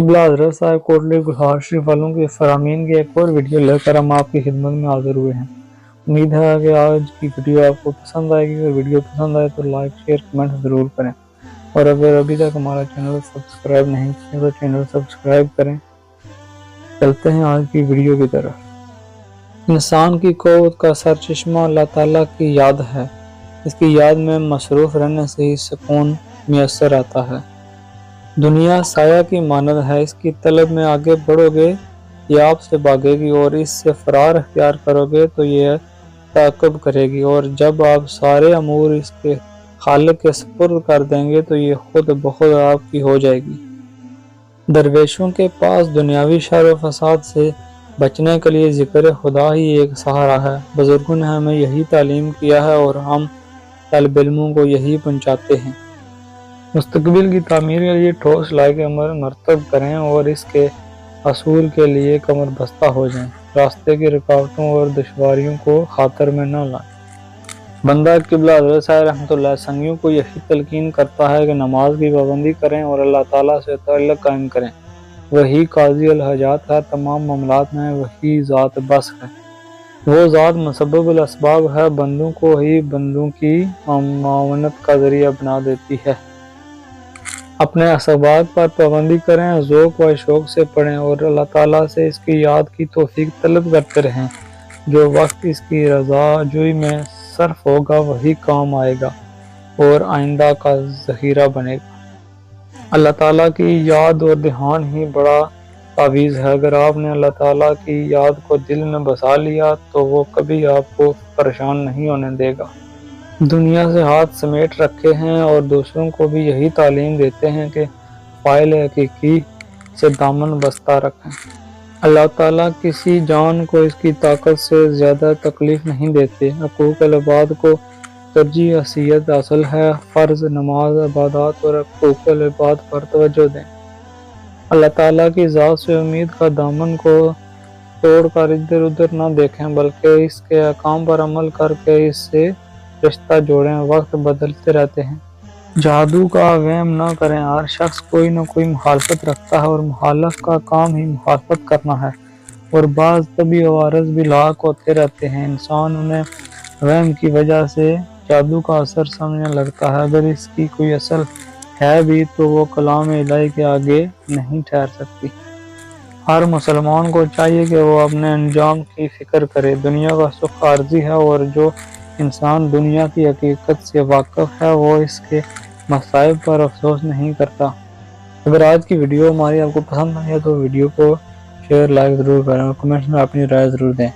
क़िबला हज़रत साहिब कोटली गुलहार शरीफ वालों के फरामीन की एक और वीडियो लेकर हम आपकी खिदमत में हाजिर हुए हैं। उम्मीद है कि आज की वीडियो आपको पसंद आएगी और वीडियो पसंद आए तो लाइक शेयर कमेंट ज़रूर करें और अगर अभी तक हमारा चैनल सब्सक्राइब नहीं किया तो चैनल सब्सक्राइब करें। चलते हैं आज की वीडियो की तरफ। इंसान की क़ुव्वत का सरचश्मा अल्लाह ताला की याद है। इसकी याद में मसरूफ़ रहने से ही सुकून मैसर आता है। दुनिया साया की मानद है, इसकी तलब में आगे बढ़ोगे या आपसे भागेगी और इससे फरार अख्तियार करोगे तो ये ताक़ब करेगी और जब आप सारे अमूर इसके खालिक के सुपुर्द कर देंगे तो ये खुद बखुद आपकी हो जाएगी। दरवेशों के पास दुनियावी शर व फसाद से बचने के लिए ज़िक्र खुदा ही एक सहारा है। बुजुर्गों ने हमें यही तालीम किया है और हम तलब इल्मों को यही पहुँचाते हैं। मुस्तकबिल की तामीर के लिए ठोस लायक अमल मरतब करें और इसके असूल के लिए कमर बस्ता हो जाएं। रास्ते की रुकावटों और दुश्वारियों को खातर में न लाएं। बंदा क़िबला हज़रत साहिब रहमतुल्लाह संगियों को यही तलकीन करता है कि नमाज की पाबंदी करें और अल्लाह ताला से ताल्लुक़ कायम करें। वही काज़ी अल हजात है, तमाम मामलात में वही ज़ात बस है। वो ज़ात मुसब्बिबुल असबाब है, बंदों को ही बंदों की मावनत का ज़रिया बना देती है। अपने असबाब पर पाबंदी करें, ज़ौक़ व शौक़ से पढ़ें और अल्लाह ताला से इसकी याद की तौफ़ीक तलब करते रहें। जो वक्त इसकी रज़ा जोई में सर्फ होगा वही काम आएगा और आइंदा का ज़ख़ीरा बनेगा। अल्लाह ताला की याद और ध्यान ही बड़ा तावीज़ है। अगर आपने अल्लाह ताला की याद को दिल में बसा लिया तो वो कभी आपको परेशान नहीं होने देगा। दुनिया से हाथ समेट रखे हैं और दूसरों को भी यही तालीम देते हैं कि फ़ाइल हकीकी से दामन बस्ता रखें। अल्लाह ताला किसी जान को इसकी ताकत से ज़्यादा तकलीफ़ नहीं देते। हकूक़ अल इबाद को तरजीह हसीयत हासिल है। फ़र्ज़, नमाज, इबादत और हकूक़ अल इबाद पर तवज्जो दें। अल्लाह ताला की ज़ात से उम्मीद का दामन को तोड़ कर इधर उधर न देखें बल्कि इसके अहकाम पर अमल करके इससे रिश्ता जोड़ें। वक्त बदलते रहते हैं, जादू का वहम न करें। हर शख्स कोई न कोई मुखालफत रखता है और मुखालफ का काम ही मुखालफत करना है और बाज़ तभी वारस भी लाक होते रहते हैं। इंसान उन्हें वहम की वजह से जादू का असर समझने लगता है। अगर इसकी कोई असल है भी तो वो कलाम इलाही के आगे नहीं ठहर सकती। हर मुसलमान को चाहिए कि वो अपने अंजाम की फ़िक्र करे। दुनिया का सुख आर्जी है और जो इंसान दुनिया की हकीकत से वाकिफ़ है वो इसके मसाइब पर अफसोस नहीं करता। अगर आज की वीडियो हमारी आपको पसंद आई है तो वीडियो को शेयर लाइक ज़रूर करें और कमेंट्स में अपनी राय ज़रूर दें।